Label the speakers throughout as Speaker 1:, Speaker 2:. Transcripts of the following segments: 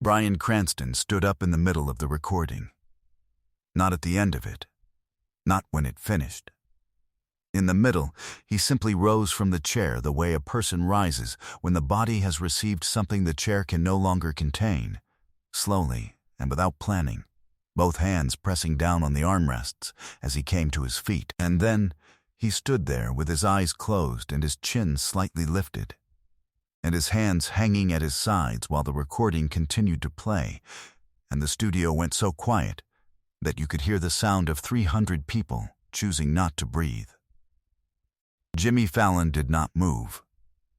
Speaker 1: Bryan Cranston stood up in the middle of the recording. Not at the end of it. Not when it finished. In the middle, he simply rose from the chair the way a person rises when the body has received something the chair can no longer contain, slowly and without planning, both hands pressing down on the armrests as he came to his feet. And then he stood there with his eyes closed and his chin slightly lifted, and his hands hanging at his sides while the recording continued to play, and the studio went so quiet that you could hear the sound of 300 people choosing not to breathe. Jimmy Fallon did not move.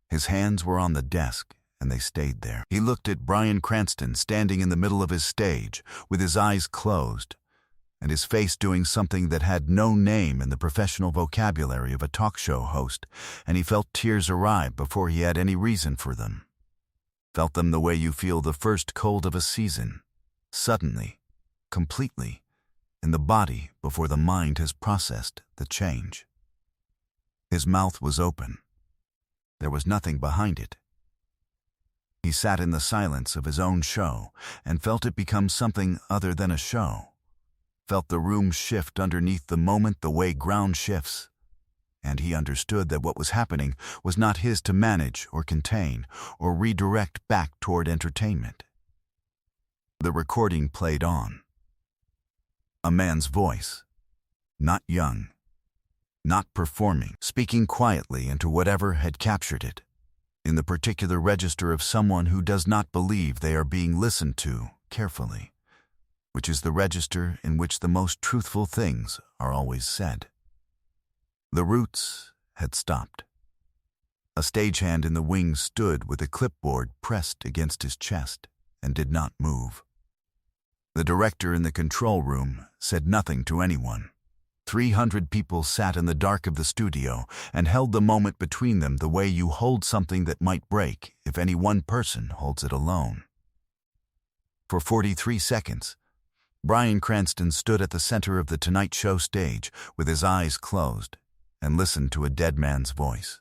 Speaker 1: His hands were on the desk, and they stayed there. He looked at Bryan Cranston standing in the middle of his stage, with his eyes closed, and his face doing something that had no name in the professional vocabulary of a talk show host, and he felt tears arrive before he had any reason for them. Felt them the way you feel the first cold of a season, suddenly, completely, in the body before the mind has processed the change. His mouth was open. There was nothing behind it. He sat in the silence of his own show and felt it become something other than a show. Felt the room shift underneath the moment the way ground shifts. And he understood that what was happening was not his to manage or contain or redirect back toward entertainment. The recording played on. A man's voice, not young, not performing, speaking quietly into whatever had captured it, in the particular register of someone who does not believe they are being listened to carefully, which is the register in which the most truthful things are always said. The Roots had stopped. A stagehand in the wings stood with a clipboard pressed against his chest and did not move. The director in the control room said nothing to anyone. 300 people sat in the dark of the studio and held the moment between them the way you hold something that might break if any one person holds it alone. For 43 seconds, Bryan Cranston stood at the center of the Tonight Show stage with his eyes closed and listened to a dead man's voice.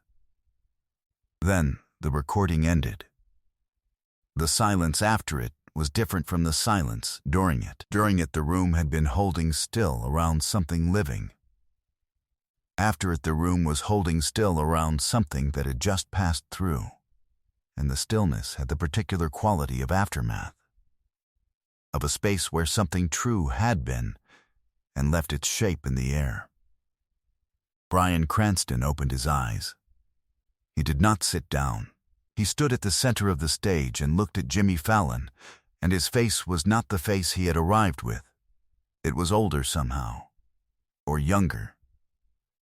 Speaker 1: Then the recording ended. The silence after it was different from the silence during it. During it, the room had been holding still around something living. After it, the room was holding still around something that had just passed through, and the stillness had the particular quality of aftermath, of a space where something true had been and left its shape in the air. Bryan Cranston opened his eyes. He did not sit down. He stood at the center of the stage and looked at Jimmy Fallon, and his face was not the face he had arrived with. It was older somehow, or younger,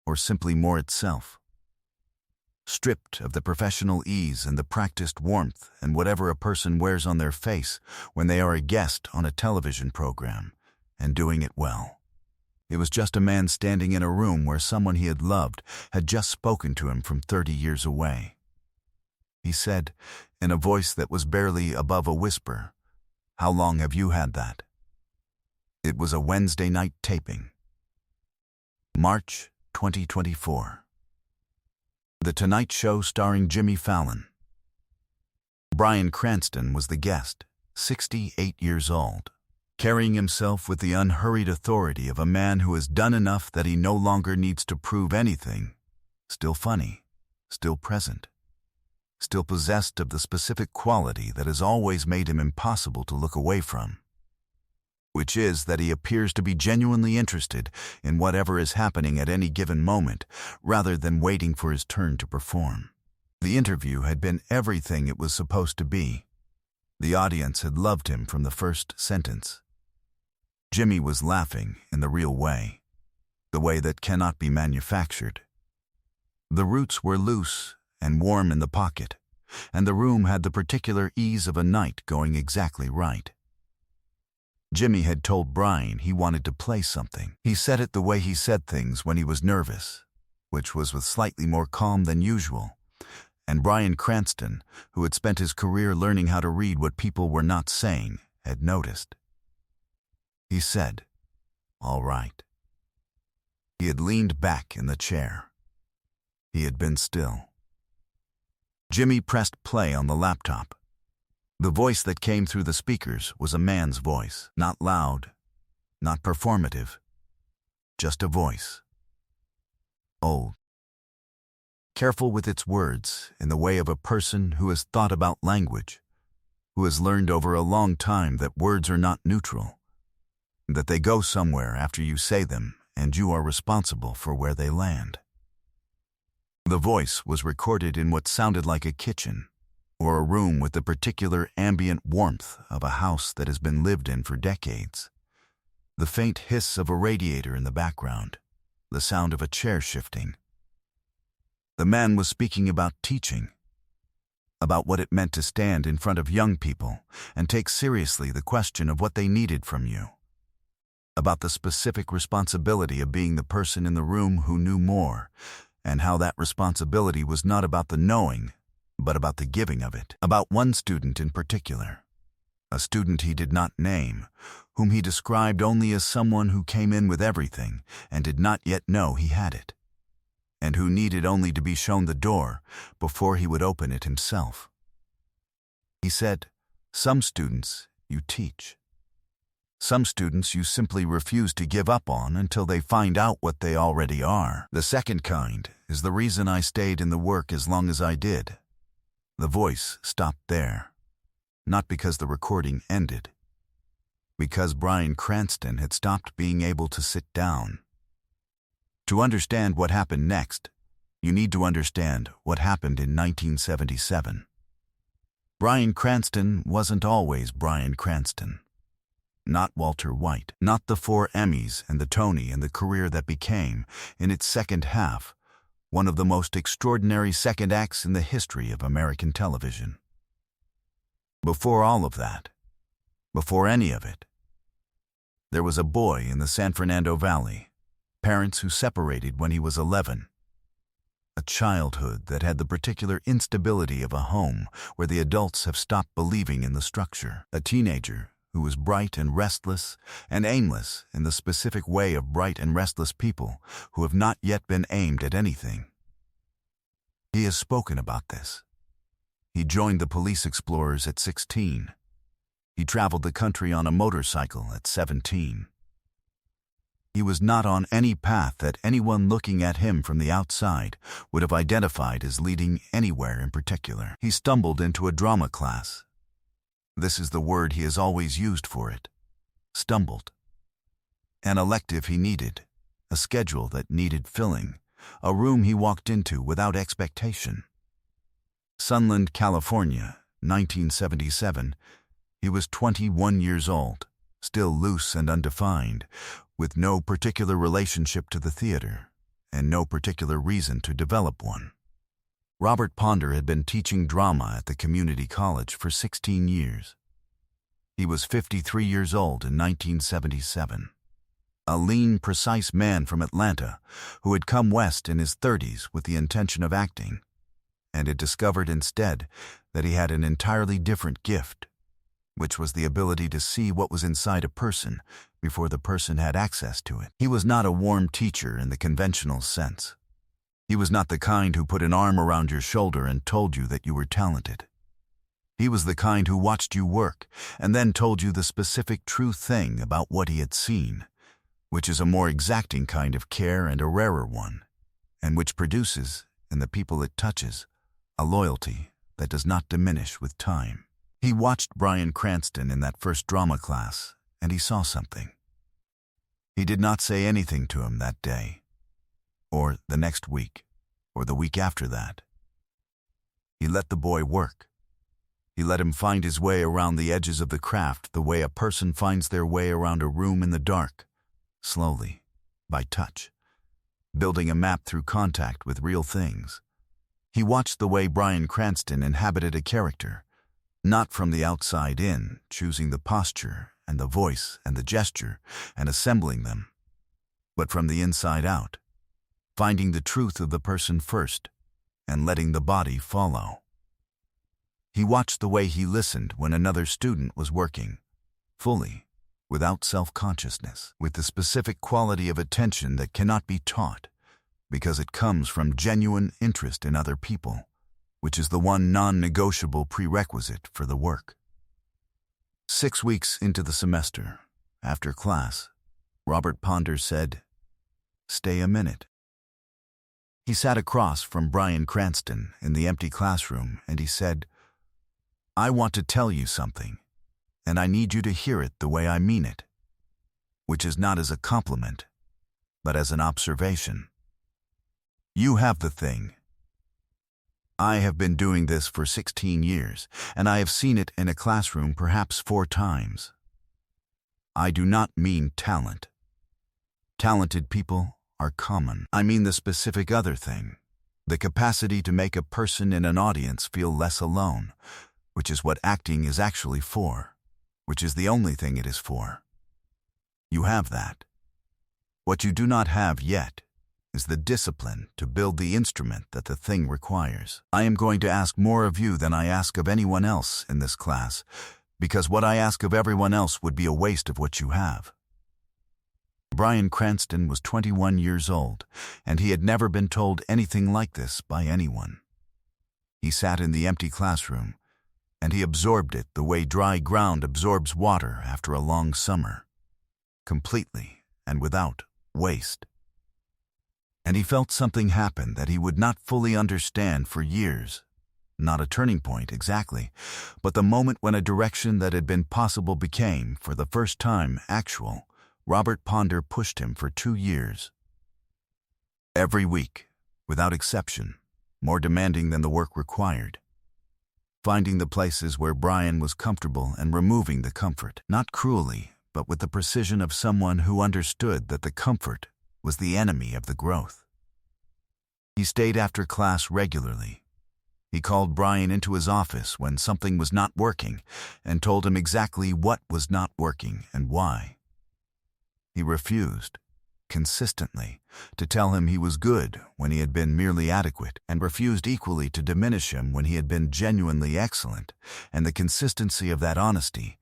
Speaker 1: or simply more itself. Stripped of the professional ease and the practiced warmth and whatever a person wears on their face when they are a guest on a television program, and doing it well. It was just a man standing in a room where someone he had loved had just spoken to him from 30 years away. He said, in a voice that was barely above a whisper, "How long have you had that?" It was a Wednesday night taping. March 2024. The Tonight Show starring Jimmy Fallon. Bryan Cranston was the guest, 68 years old, carrying himself with the unhurried authority of a man who has done enough that he no longer needs to prove anything, still funny, still present, still possessed of the specific quality that has always made him impossible to look away from, which is that he appears to be genuinely interested in whatever is happening at any given moment, rather than waiting for his turn to perform. The interview had been everything it was supposed to be. The audience had loved him from the first sentence. Jimmy was laughing in the real way, the way that cannot be manufactured. The Roots were loose and warm in the pocket, and the room had the particular ease of a night going exactly right. Jimmy had told Bryan he wanted to play something. He said it the way he said things when he was nervous, which was with slightly more calm than usual, and Bryan Cranston, who had spent his career learning how to read what people were not saying, had noticed. He said, "All right." He had leaned back in the chair. He had been still. Jimmy pressed play on the laptop. The voice that came through the speakers was a man's voice, not loud, not performative, just a voice. Old. Careful with its words, in the way of a person who has thought about language, who has learned over a long time that words are not neutral, that they go somewhere after you say them, and you are responsible for where they land. The voice was recorded in what sounded like a kitchen, or a room with the particular ambient warmth of a house that has been lived in for decades. The faint hiss of a radiator in the background, the sound of a chair shifting. The man was speaking about teaching, about what it meant to stand in front of young people and take seriously the question of what they needed from you, about the specific responsibility of being the person in the room who knew more, and how that responsibility was not about the knowing, but about the giving of it. About one student in particular, a student he did not name, whom he described only as someone who came in with everything and did not yet know he had it, and who needed only to be shown the door before he would open it himself. He said, "Some students you teach. Some students you simply refuse to give up on until they find out what they already are. The second kind is the reason I stayed in the work as long as I did." The voice stopped there, not because the recording ended, because Bryan Cranston had stopped being able to sit down. To understand what happened next, you need to understand what happened in 1977. Bryan Cranston wasn't always Bryan Cranston. Not Walter White, not the 4 Emmys and the Tony and the career that became, in its second half, one of the most extraordinary second acts in the history of American television. Before all of that, before any of it, there was a boy in the San Fernando Valley, parents who separated when he was 11. A childhood that had the particular instability of a home where the adults have stopped believing in the structure. A teenager who was bright and restless and aimless in the specific way of bright and restless people who have not yet been aimed at anything. He has spoken about this. He joined the Police Explorers at 16. He traveled the country on a motorcycle at 17. He was not on any path that anyone looking at him from the outside would have identified as leading anywhere in particular. He stumbled into a drama class. This is the word he has always used for it. Stumbled. An elective he needed, a schedule that needed filling, a room he walked into without expectation. Sunland, California, 1977. He was 21 years old, still loose and undefined, with no particular relationship to the theater, and no particular reason to develop one. Robert Ponder had been teaching drama at the community college for 16 years. He was 53 years old in 1977. A lean, precise man from Atlanta who had come west in his 30s with the intention of acting, and had discovered instead that he had an entirely different gift, which was the ability to see what was inside a person before the person had access to it. He was not a warm teacher in the conventional sense. He was not the kind who put an arm around your shoulder and told you that you were talented. He was the kind who watched you work and then told you the specific true thing about what he had seen, which is a more exacting kind of care and a rarer one, and which produces, in the people it touches, a loyalty that does not diminish with time. He watched Bryan Cranston in that first drama class, and he saw something. He did not say anything to him that day, or the next week, or the week after that. He let the boy work. He let him find his way around the edges of the craft the way a person finds their way around a room in the dark, slowly, by touch, building a map through contact with real things. He watched the way Bryan Cranston inhabited a character, not from the outside in, choosing the posture and the voice and the gesture and assembling them, but from the inside out, finding the truth of the person first and letting the body follow. He watched the way he listened when another student was working, fully, without self-consciousness, with the specific quality of attention that cannot be taught, because it comes from genuine interest in other people, which is the one non-negotiable prerequisite for the work. 6 weeks into the semester, after class, Robert Ponder said, "Stay a minute." He sat across from Bryan Cranston in the empty classroom and he said, "I want to tell you something, and I need you to hear it the way I mean it, which is not as a compliment, but as an observation. You have the thing. I have been doing this for 16 years, and I have seen it in a classroom perhaps 4 times. I do not mean talent. Talented people are common. I mean the specific other thing, the capacity to make a person in an audience feel less alone, which is what acting is actually for, which is the only thing it is for. You have that. What you do not have yet is the discipline to build the instrument that the thing requires. I am going to ask more of you than I ask of anyone else in this class, because what I ask of everyone else would be a waste of what you have." Bryan Cranston was 21 years old, and he had never been told anything like this by anyone. He sat in the empty classroom, and he absorbed it the way dry ground absorbs water after a long summer, completely and without waste. And he felt something happen that he would not fully understand for years. Not a turning point exactly, but the moment when a direction that had been possible became, for the first time, actual. Robert Ponder pushed him for 2 years. Every week, without exception, more demanding than the work required. Finding the places where Bryan was comfortable and removing the comfort, not cruelly, but with the precision of someone who understood that the comfort was the enemy of the growth. He stayed after class regularly. He called Bryan into his office when something was not working and told him exactly what was not working and why. He refused, consistently, to tell him he was good when he had been merely adequate, and refused equally to diminish him when he had been genuinely excellent, and the consistency of that honesty,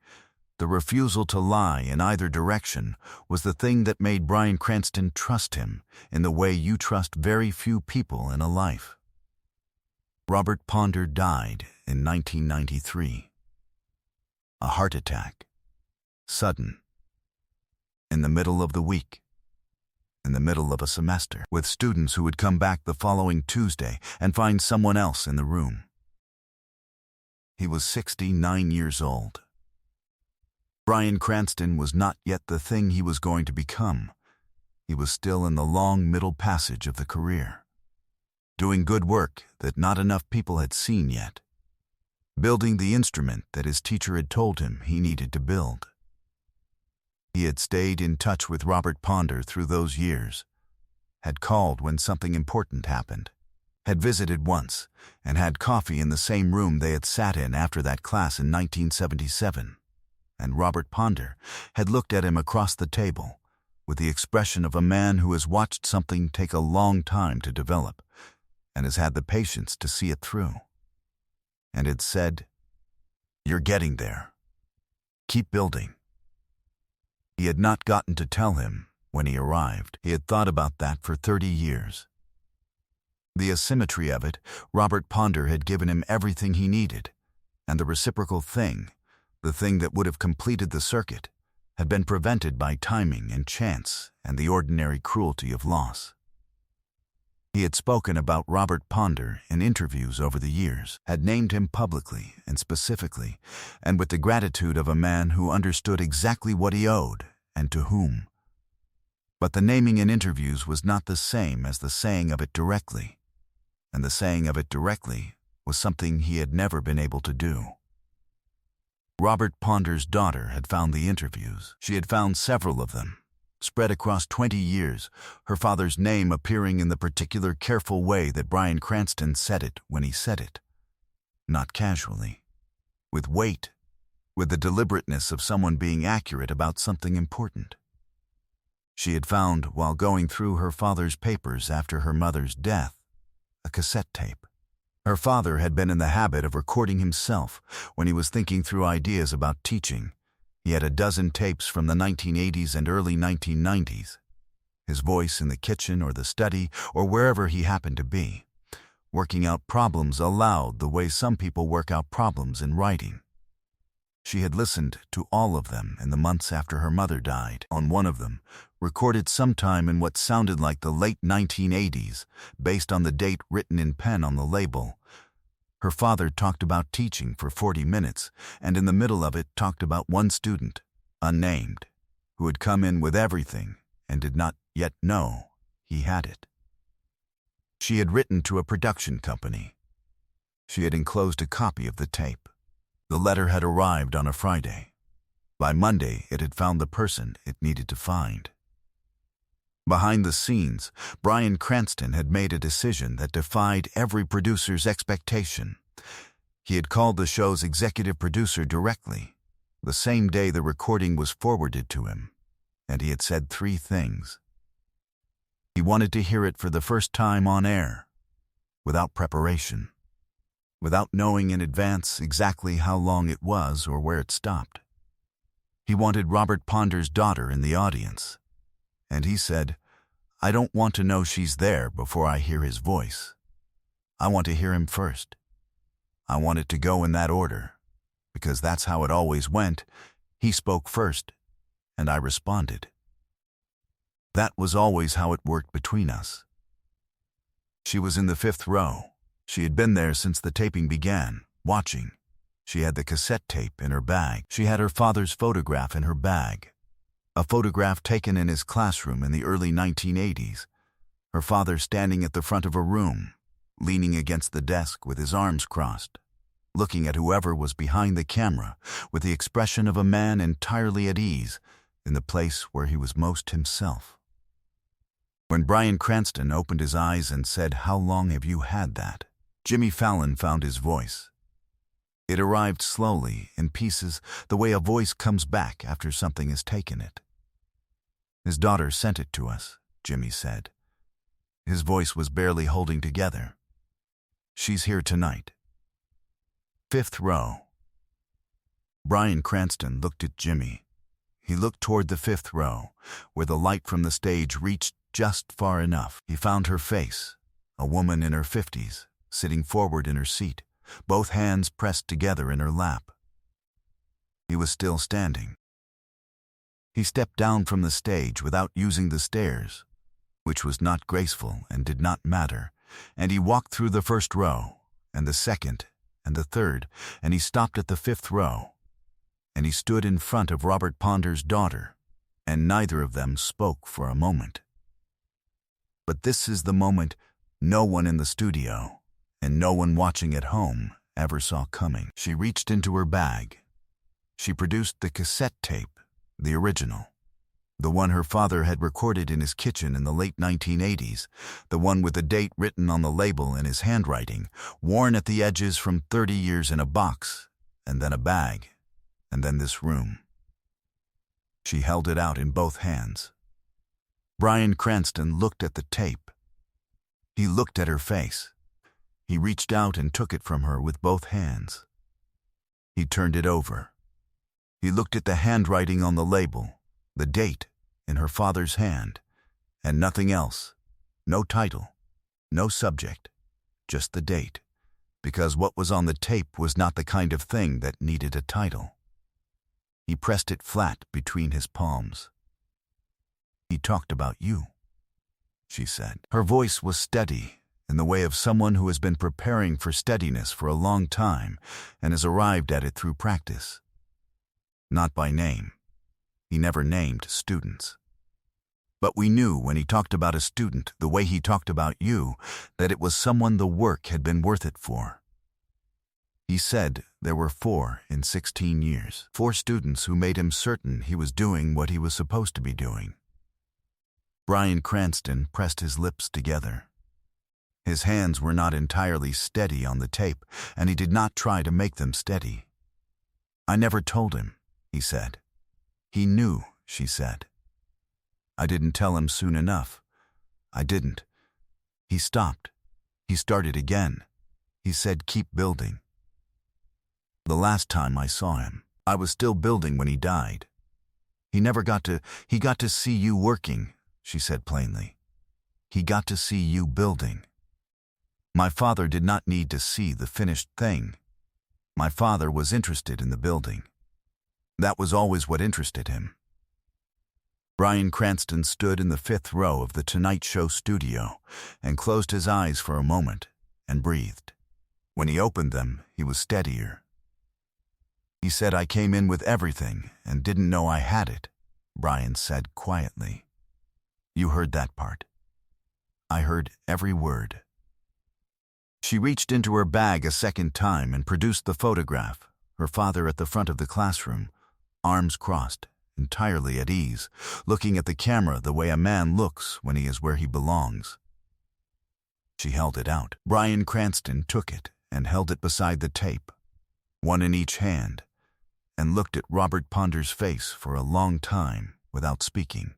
Speaker 1: the refusal to lie in either direction, was the thing that made Bryan Cranston trust him in the way you trust very few people in a life. Robert Ponder died in 1993. A heart attack. Sudden. In the middle of the week. In the middle of a semester, with students who would come back the following Tuesday and find someone else in the room. He was 69 years old. Bryan Cranston was not yet the thing he was going to become. He was still in the long middle passage of the career, doing good work that not enough people had seen yet, building the instrument that his teacher had told him he needed to build. He had stayed in touch with Robert Ponder through those years, had called when something important happened, had visited once, and had coffee in the same room they had sat in after that class in 1977. And Robert Ponder had looked at him across the table with the expression of a man who has watched something take a long time to develop and has had the patience to see it through, and had said, "You're getting there. Keep building." He had not gotten to tell him when he arrived. He had thought about that for 30 years. The asymmetry of it, Robert Ponder had given him everything he needed, and the reciprocal thing, the thing that would have completed the circuit, had been prevented by timing and chance and the ordinary cruelty of loss. He had spoken about Robert Ponder in interviews over the years, had named him publicly and specifically, and with the gratitude of a man who understood exactly what he owed and to whom. But the naming in interviews was not the same as the saying of it directly, and the saying of it directly was something he had never been able to do. Robert Ponder's daughter had found the interviews. She had found several of them, spread across 20 years, her father's name appearing in the particular careful way that Bryan Cranston said it when he said it. Not casually, with weight, with the deliberateness of someone being accurate about something important. She had found, while going through her father's papers after her mother's death, a cassette tape. Her father had been in the habit of recording himself when he was thinking through ideas about teaching. He had a dozen tapes from the 1980s and early 1990s. His voice in the kitchen or the study or wherever he happened to be, working out problems aloud the way some people work out problems in writing. She had listened to all of them in the months after her mother died. On one of them, recorded sometime in what sounded like the late 1980s, based on the date written in pen on the label, her father talked about teaching for 40 minutes, and in the middle of it talked about one student, unnamed, who had come in with everything and did not yet know he had it. She had written to a production company. She had enclosed a copy of the tape. The letter had arrived on a Friday. By Monday, it had found the person it needed to find. Behind the scenes, Bryan Cranston had made a decision that defied every producer's expectation. He had called the show's executive producer directly, the same day the recording was forwarded to him, and he had said 3 things. He wanted to hear it for the first time on air, without preparation, without knowing in advance exactly how long it was or where it stopped. He wanted Robert Ponder's daughter in the audience, and he said, "I don't want to know she's there before I hear his voice. I want to hear him first. I want it to go in that order, because that's how it always went. He spoke first, and I responded." That was always how it worked between us. She was in the 5th row. She had been there since the taping began, watching. She had the cassette tape in her bag. She had her father's photograph in her bag, a photograph taken in his classroom in the early 1980s. Her father standing at the front of a room, leaning against the desk with his arms crossed, looking at whoever was behind the camera with the expression of a man entirely at ease in the place where he was most himself. When Bryan Cranston opened his eyes and said, "How long have you had that?" Jimmy Fallon found his voice. It arrived slowly, in pieces, the way a voice comes back after something has taken it. "His daughter sent it to us," Jimmy said. His voice was barely holding together. "She's here tonight." 5th row. Bryan Cranston looked at Jimmy. He looked toward the 5th row, where the light from the stage reached just far enough. He found her face, a woman in her 50s, sitting forward in her seat, both hands pressed together in her lap. He was still standing. He stepped down from the stage without using the stairs, which was not graceful and did not matter, and he walked through the 1st row, and the 2nd, and the 3rd, and he stopped at the 5th row, and he stood in front of Robert Ponder's daughter, and neither of them spoke for a moment. But this is the moment no one in the studio, and no one watching at home, ever saw coming. She reached into her bag. She produced the cassette tape, the original, the one her father had recorded in his kitchen in the late 1980s, the one with the date written on the label in his handwriting, worn at the edges from 30 years in a box, and then a bag, and then this room. She held it out in both hands. Bryan Cranston looked at the tape. He looked at her face. He reached out and took it from her with both hands. He turned it over. He looked at the handwriting on the label, the date in her father's hand, and nothing else. No title, no subject, just the date, because what was on the tape was not the kind of thing that needed a title. He pressed it flat between his palms. "He talked about you," she said. Her voice was steady, in the way of someone who has been preparing for steadiness for a long time and has arrived at it through practice. Not by name. He never named students. But we knew when he talked about a student, the way he talked about you, that it was someone the work had been worth it for. He said there were 4 in 16 years, 4 students who made him certain he was doing what he was supposed to be doing. Bryan Cranston pressed his lips together. His hands were not entirely steady on the tape, and he did not try to make them steady. "I never told him," he said. "He knew," she said. "I didn't tell him soon enough. I didn't." He stopped. He started again. He said, "Keep building." "The last time I saw him, I was still building when he died. He got to see you working," she said plainly. "He got to see you building. My father did not need to see the finished thing. My father was interested in the building. That was always what interested him. Bryan Cranston stood in the 5th row of the Tonight Show studio and closed his eyes for a moment and breathed. When he opened them, he was steadier. He said, "I came in with everything and didn't know I had it," Bryan said quietly. "You heard that part." "I heard every word." She reached into her bag a second time and produced the photograph, her father at the front of the classroom, arms crossed, entirely at ease, looking at the camera the way a man looks when he is where he belongs. She held it out. Bryan Cranston took it and held it beside the tape, one in each hand, and looked at Robert Ponder's face for a long time without speaking.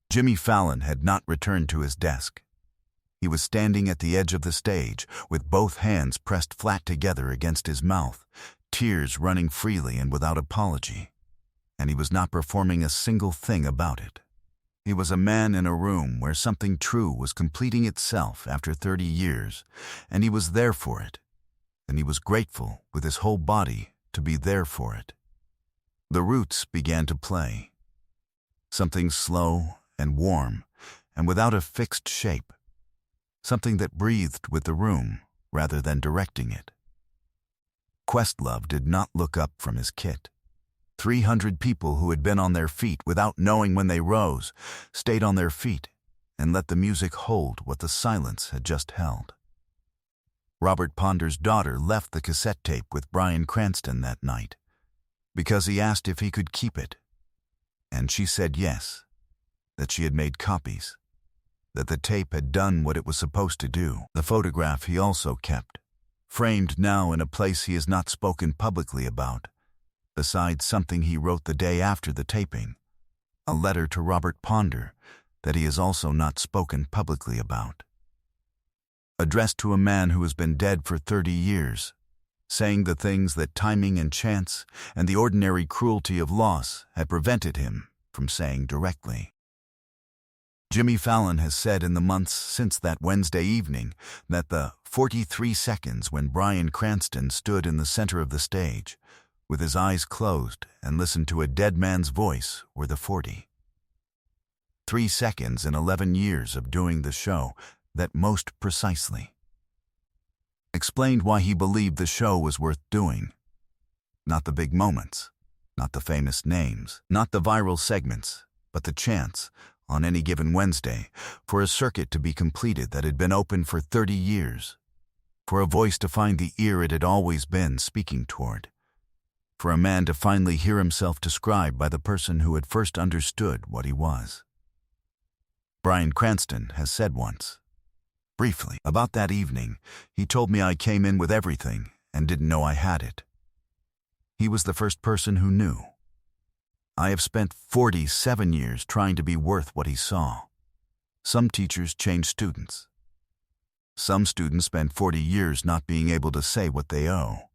Speaker 1: Jimmy Fallon had not returned to his desk. He was standing at the edge of the stage with both hands pressed flat together against his mouth, tears running freely and without apology. And he was not performing a single thing about it. He was a man in a room where something true was completing itself after 30 years, and he was there for it, and he was grateful with his whole body to be there for it. The Roots began to play. Something slow and warm, and without a fixed shape. Something that breathed with the room rather than directing it. Questlove did not look up from his kit. 300 people who had been on their feet without knowing when they rose, stayed on their feet and let the music hold what the silence had just held. Robert Ponder's daughter left the cassette tape with Bryan Cranston that night because he asked if he could keep it. And she said yes, that she had made copies, that the tape had done what it was supposed to do. The photograph he also kept, framed now in a place he has not spoken publicly about, besides something he wrote the day after the taping, a letter to Robert Ponder that he has also not spoken publicly about. Addressed to a man who has been dead for 30 years, saying the things that timing and chance and the ordinary cruelty of loss had prevented him from saying directly. Jimmy Fallon has said in the months since that Wednesday evening that the 43 seconds when Bryan Cranston stood in the center of the stage, with his eyes closed and listened to a dead man's voice, were the 40. 3 seconds in 11 years of doing the show that most precisely explained why he believed the show was worth doing. Not the big moments, not the famous names, not the viral segments, but the chance, on any given Wednesday, for a circuit to be completed that had been open for 30 years, for a voice to find the ear it had always been speaking toward, for a man to finally hear himself described by the person who had first understood what he was. Bryan Cranston has said once, briefly, about that evening, he told me I came in with everything and didn't know I had it. He was the first person who knew. I have spent 47 years trying to be worth what he saw. Some teachers change students. Some students spend 40 years not being able to say what they owe.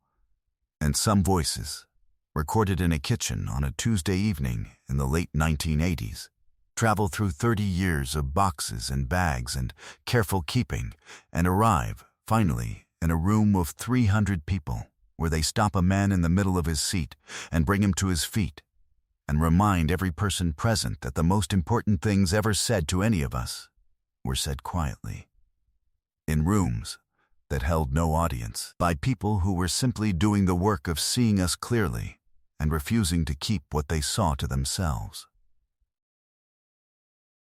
Speaker 1: And some voices, recorded in a kitchen on a Tuesday evening in the late 1980s, travel through 30 years of boxes and bags and careful keeping and arrive, finally, in a room of 300 people where they stop a man in the middle of his seat and bring him to his feet and remind every person present that the most important things ever said to any of us were said quietly, in rooms that held no audience, by people who were simply doing the work of seeing us clearly and refusing to keep what they saw to themselves.